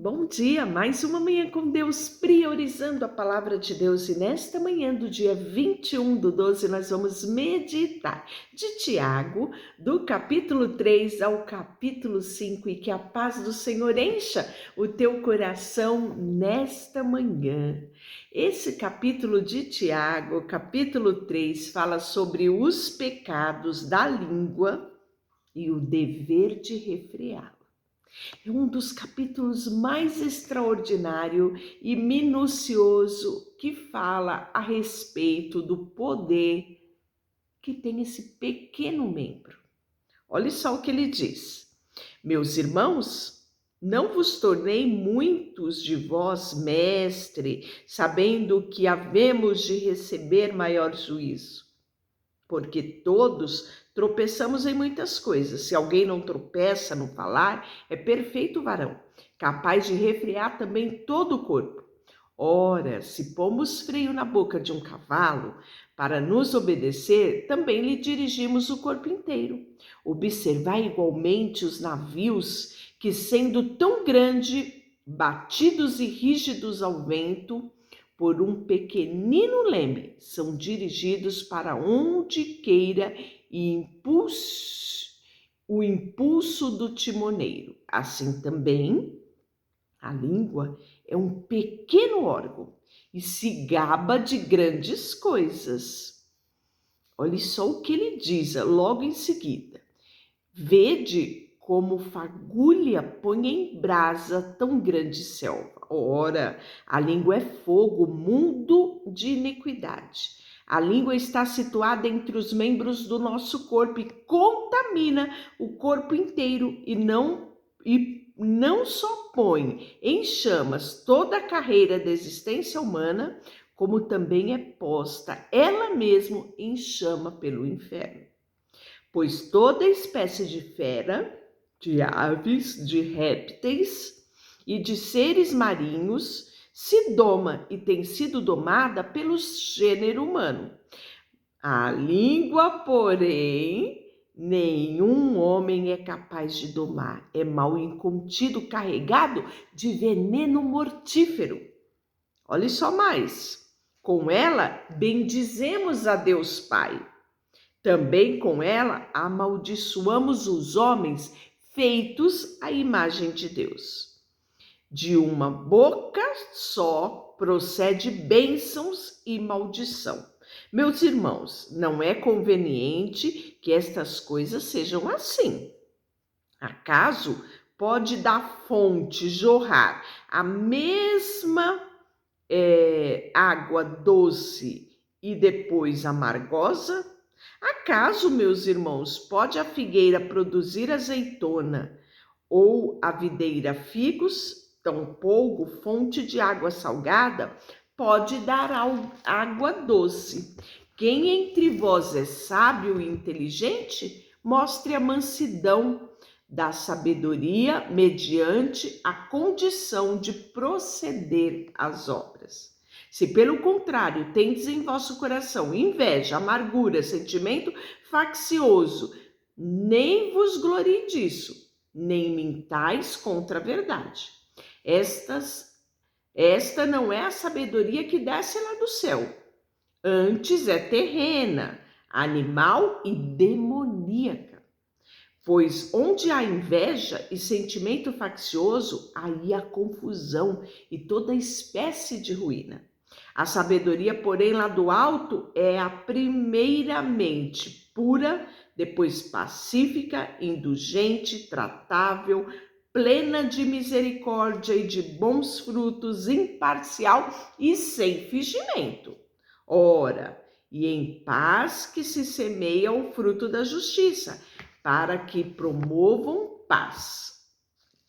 Bom dia, mais uma manhã com Deus, priorizando a palavra de Deus. E nesta manhã do dia 21/12, nós vamos meditar de Tiago, do capítulo 3 ao capítulo 5, e que a paz do Senhor encha o teu coração nesta manhã. Esse capítulo de Tiago, capítulo 3, fala sobre os pecados da língua e o dever de refreá-la. É um dos capítulos mais extraordinário e minucioso que fala a respeito do poder que tem esse pequeno membro. Olha só o que ele diz: meus irmãos, não vos tornei muitos de vós mestre, sabendo que havemos de receber maior juízo. Porque todos tropeçamos em muitas coisas. Se alguém não tropeça no falar, é perfeito varão, capaz de refrear também todo o corpo. Ora, se pomos freio na boca de um cavalo para nos obedecer, também lhe dirigimos o corpo inteiro. Observai igualmente os navios que, sendo tão grande, batidos e rígidos ao vento, por um pequenino leme, são dirigidos para onde queira e o impulso do timoneiro. Assim também, a língua é um pequeno órgão e se gaba de grandes coisas. Olha só o que ele diz logo em seguida. Vede como fagulha põe em brasa tão grande selva. Ora, a língua é fogo, mundo de iniquidade. A língua está situada entre os membros do nosso corpo e contamina o corpo inteiro e não só põe em chamas toda a carreira da existência humana, como também é posta ela mesma em chama pelo inferno. Pois toda espécie de fera, de aves, de répteis e de seres marinhos se doma e tem sido domada pelo gênero humano. A língua, porém, nenhum homem é capaz de domar. É mal incontido, carregado de veneno mortífero. Olha só mais. Com ela, bendizemos a Deus Pai. Também com ela amaldiçoamos os homens feitos à imagem de Deus. De uma boca só procede bênçãos e maldição. Meus irmãos, não é conveniente que estas coisas sejam assim. Acaso pode da fonte jorrar a mesma água doce e depois amargosa? Acaso, meus irmãos, pode a figueira produzir azeitona ou a videira figos? Tampouco fonte de água salgada pode dar água doce. Quem entre vós é sábio e inteligente, mostre a mansidão da sabedoria mediante a condição de proceder às obras. Se pelo contrário tendes em vosso coração inveja, amargura, sentimento faccioso, nem vos glorie disso, nem mintais contra a verdade. Esta não é a sabedoria que desce lá do céu, antes é terrena, animal e demoníaca. Pois onde há inveja e sentimento faccioso, aí há confusão e toda espécie de ruína. A sabedoria, porém, lá do alto é a primeiramente pura, depois pacífica, indulgente, tratável, plena de misericórdia e de bons frutos, imparcial e sem fingimento. Ora, e em paz que se semeia o fruto da justiça, para que promovam paz.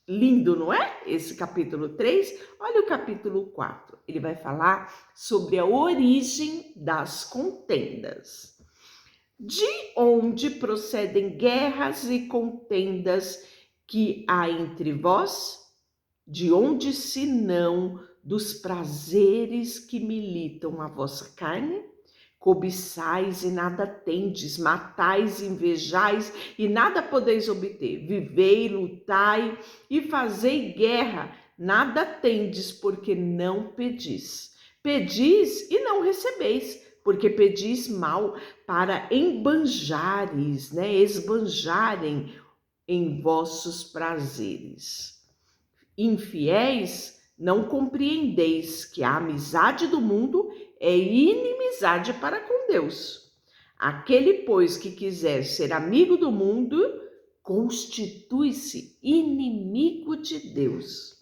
Lindo, não é? Esse capítulo 3. Olha o capítulo 4. Ele vai falar sobre a origem das contendas. De onde procedem guerras e contendas que há entre vós? De onde, senão, dos prazeres que militam a vossa carne? Cobiçais e nada tendes, matais, invejais e nada podeis obter. Vivei, lutai e fazei guerra, nada tendes, porque não pedis. Pedis e não recebeis, porque pedis mal, para esbanjarem em vossos prazeres. Infiéis, não compreendeis que a amizade do mundo é inimizade para com Deus. Aquele, pois, que quiser ser amigo do mundo, constitui-se inimigo de Deus.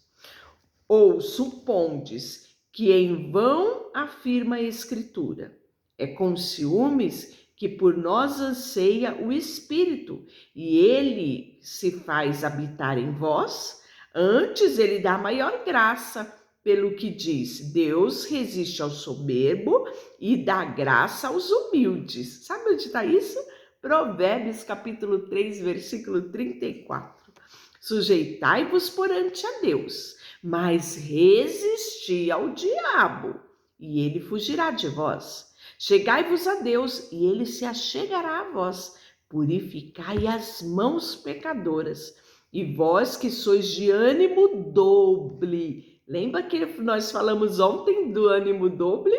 Ou supondes que em vão afirma a Escritura: é com ciúmes que por nós anseia o Espírito, e ele se faz habitar em vós? Antes ele dá maior graça, pelo que diz: Deus resiste ao soberbo e dá graça aos humildes. Sabe onde está isso? Provérbios capítulo 3, versículo 34. Sujeitai-vos perante a Deus, mas resisti ao diabo, e ele fugirá de vós. Chegai-vos a Deus, e ele se achegará a vós. Purificai as mãos pecadoras, e vós que sois de ânimo doble. Lembra que nós falamos ontem do ânimo doble?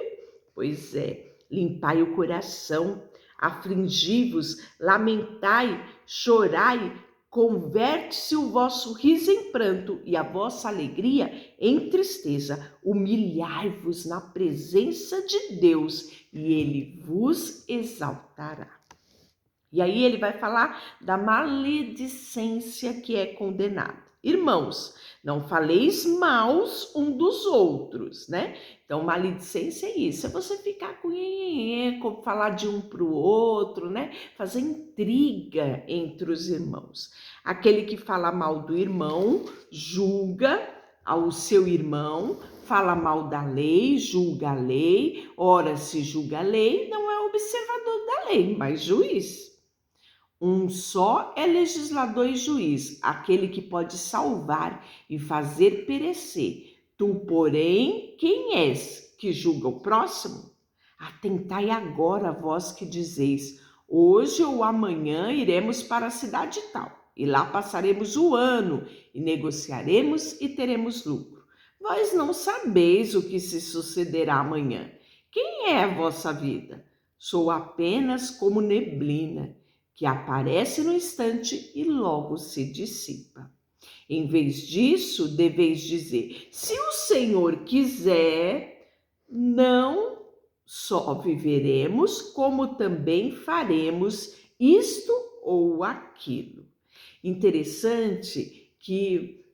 Pois é, limpai o coração, afligi-vos, lamentai, chorai, converte-se o vosso riso em pranto e a vossa alegria em tristeza. Humilhai-vos na presença de Deus e ele vos exaltará. E aí ele vai falar da maledicência que é condenada. Irmãos, não faleis maus um dos outros, né? Então, maledicência é isso, é você ficar com falar de um para o outro, né? Fazer intriga entre os irmãos. Aquele que fala mal do irmão, julga ao seu irmão, fala mal da lei, julga a lei. Ora, se julga a lei, não é observador da lei, mas juiz. Um só é legislador e juiz, aquele que pode salvar e fazer perecer. Tu, porém, quem és que julga o próximo? Atentai agora, vós que dizeis: hoje ou amanhã iremos para a cidade tal, e lá passaremos o ano, e negociaremos e teremos lucro. Vós não sabeis o que se sucederá amanhã. Quem é a vossa vida? Sou apenas como neblina, que aparece no instante e logo se dissipa. Em vez disso, deveis dizer: se o Senhor quiser, não só viveremos, como também faremos isto ou aquilo. Interessante que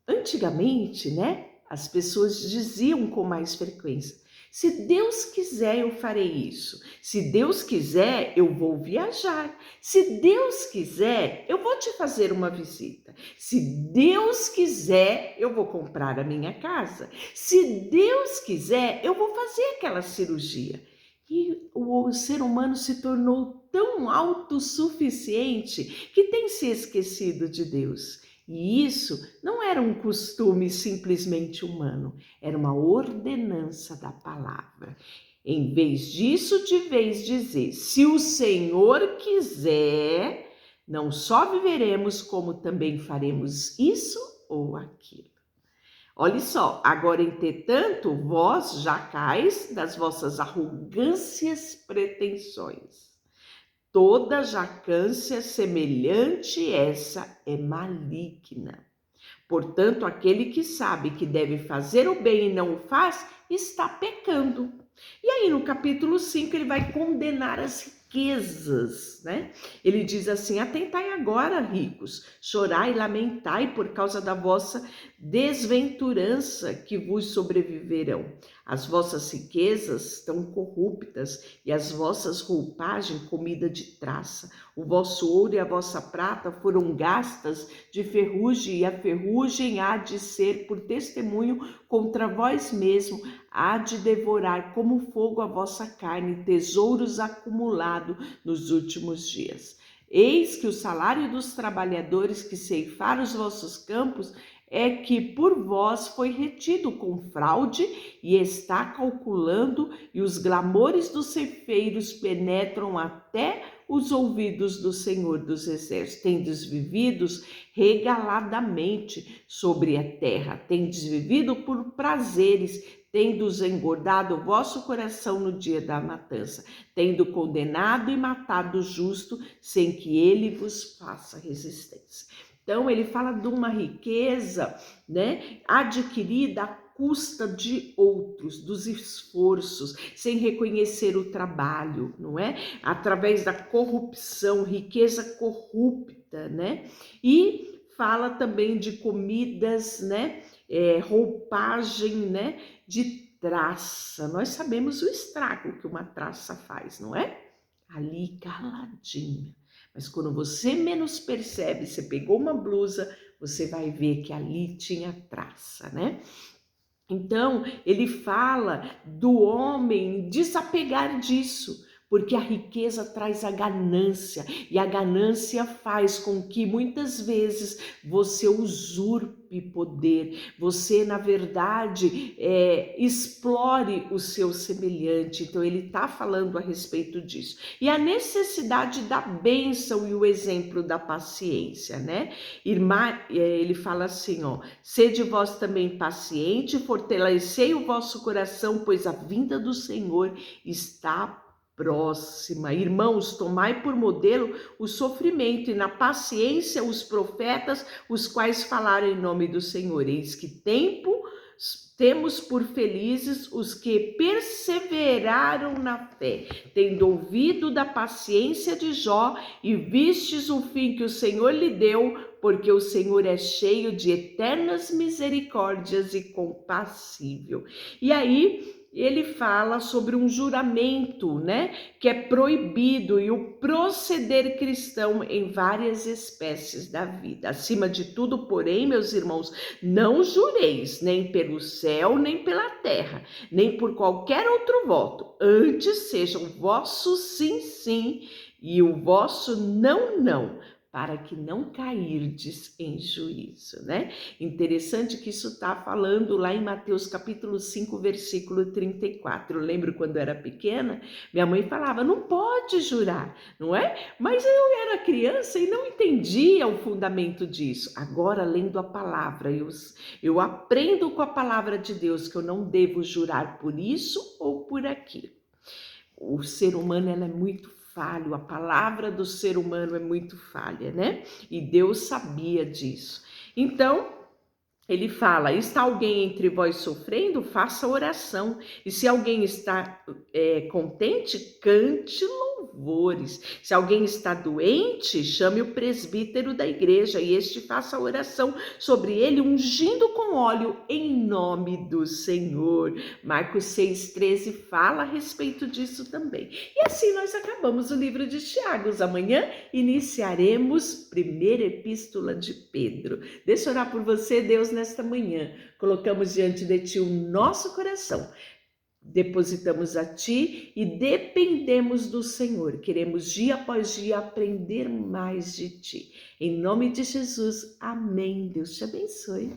antigamente, né, as pessoas diziam com mais frequência: se Deus quiser, eu farei isso. Se Deus quiser, eu vou viajar. Se Deus quiser, eu vou te fazer uma visita. Se Deus quiser, eu vou comprar a minha casa. Se Deus quiser, eu vou fazer aquela cirurgia. E o ser humano se tornou tão autossuficiente que tem se esquecido de Deus. E isso não era um costume simplesmente humano, era uma ordenança da palavra. Em vez disso, deveis dizer: se o Senhor quiser, não só viveremos, como também faremos isso ou aquilo. Olha só, agora, entretanto, vós jacais das vossas arrogâncias pretensões. Toda jacância semelhante essa é maligna. Portanto, aquele que sabe que deve fazer o bem e não o faz, está pecando. E aí no capítulo 5 ele vai condenar as riquezas, né? Ele diz assim: atentai agora, ricos, chorai e lamentai por causa da vossa desventurança que vos sobreviverão. As vossas riquezas estão corruptas e as vossas roupagens comida de traça. O vosso ouro e a vossa prata foram gastas de ferrugem, e a ferrugem há de ser por testemunho contra vós mesmo, há de devorar como fogo a vossa carne, tesouros acumulados nos últimos dias. Eis que o salário dos trabalhadores que ceifaram os vossos campos é que por vós foi retido com fraude e está calculando, e os clamores dos ceifeiros penetram até os ouvidos do Senhor dos Exércitos. Tendes vivido regaladamente sobre a terra, tendes vivido por prazeres, tendes engordado o vosso coração no dia da matança, tendo condenado e matado o justo, sem que ele vos faça resistência. Então, ele fala de uma riqueza, né, adquirida à custa de outros, dos esforços, sem reconhecer o trabalho, não é? Através da corrupção, riqueza corrupta, né? E fala também de comidas, né? Roupagem, né? De traça. Nós sabemos o estrago que uma traça faz, não é? Ali caladinha. Mas quando você menos percebe, você pegou uma blusa, você vai ver que ali tinha traça, né? Então, ele fala do homem desapegar disso, porque a riqueza traz a ganância, e a ganância faz com que muitas vezes você usurpe poder, você, na verdade, explore o seu semelhante. Então, ele está falando a respeito disso. E a necessidade da bênção e o exemplo da paciência, né? Irmã, ele fala assim, ó, sede vós também paciente, fortalecei o vosso coração, pois a vinda do Senhor está próxima. Irmãos, tomai por modelo o sofrimento e na paciência os profetas, os quais falaram em nome do Senhor. Eis que temos por felizes os que perseveraram na fé, tendo ouvido da paciência de Jó e vistes o fim que o Senhor lhe deu, porque o Senhor é cheio de eternas misericórdias e compassível. E aí ele fala sobre um juramento, né, que é proibido, e o proceder cristão em várias espécies da vida. Acima de tudo, porém, meus irmãos, não jureis, nem pelo céu, nem pela terra, nem por qualquer outro voto. Antes seja o vosso sim, sim, e o vosso não, não, para que não cairdes em juízo, né? Interessante que isso está falando lá em Mateus capítulo 5, versículo 34. Eu lembro quando era pequena, minha mãe falava, não pode jurar, não é? Mas eu era criança e não entendia o fundamento disso. Agora, lendo a palavra, eu aprendo com a palavra de Deus que eu não devo jurar por isso ou por aquilo. O ser humano, ela é muito falho, a palavra do ser humano é muito falha, né? E Deus sabia disso. Então, ele fala, está alguém entre vós sofrendo? Faça oração. E se alguém está contente, cante louvores. Se alguém está doente, chame o presbítero da igreja e este faça oração sobre ele, ungindo com óleo em nome do Senhor. Marcos 6,13 fala a respeito disso também. E assim nós acabamos o livro de Tiago. Amanhã iniciaremos primeira epístola de Pedro. Deixa eu orar por você, Deus, nesta manhã. Colocamos diante de ti o nosso coração. Depositamos a ti e dependemos do Senhor. Queremos dia após dia aprender mais de ti. Em nome de Jesus, amém. Deus te abençoe.